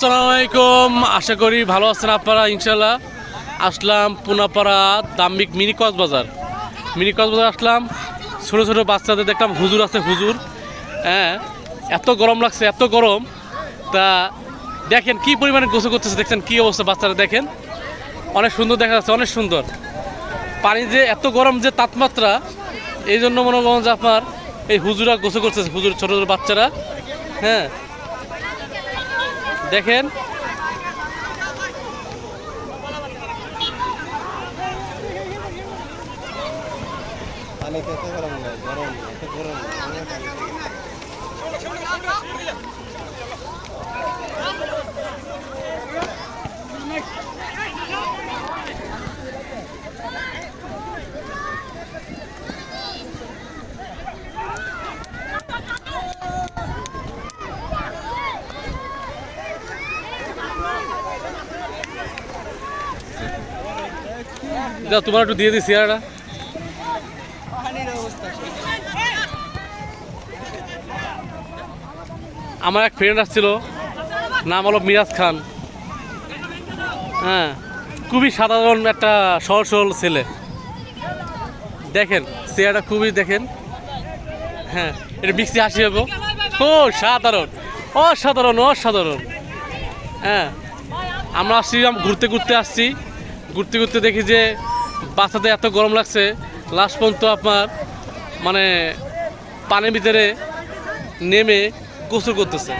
আসসালামু আলাইকুম। আশা করি ভালো আছেন আপনারা। ইনশাল্লাহ আসলাম পুনাপাড়া দাম্বিক মিনি কক্সবাজার আসলাম। ছোটো ছোটো বাচ্চাদের দেখলাম হুজুর আছে, হুজুর। হ্যাঁ, এত গরম লাগছে, এত গরম। তা দেখেন কি পরিমাণে গোসল করতেছে, দেখছেন কি অবস্থা। বাচ্চারা দেখেন, অনেক সুন্দর দেখা যাচ্ছে, অনেক সুন্দর। পানি যে এত গরম যে তাপমাত্রা, এই জন্য মনে করেন যে আপনার এই হুজুরা গোসল করতেছে, হুজুর ছোটো ছোটো বাচ্চারা। হ্যাঁ দেখেন, তোমার একটু দিয়ে দিই চেয়ারটা। আমার এক ফ্রেন্ড আসছিল, নাম হলো মিরাজ খান। হ্যাঁ, খুবই সাধারণ একটা সহজ সরল ছেলে। দেখেন চেয়ারটা খুবই, দেখেন। হ্যাঁ, এটা মিক্সি হাসি হবো। ও সাধারণ, অসাধারণ, অসাধারণ। হ্যাঁ, আমরা আসছিলাম ঘুরতে ঘুরতে আসছি, ঘুরতে ঘুরতে দেখি যে বাচ্চাদের এত গরম লাগছে, লাস্ট পর্যন্ত আপনার মানে পানির ভিতরে নেমে গোসল করতেছে।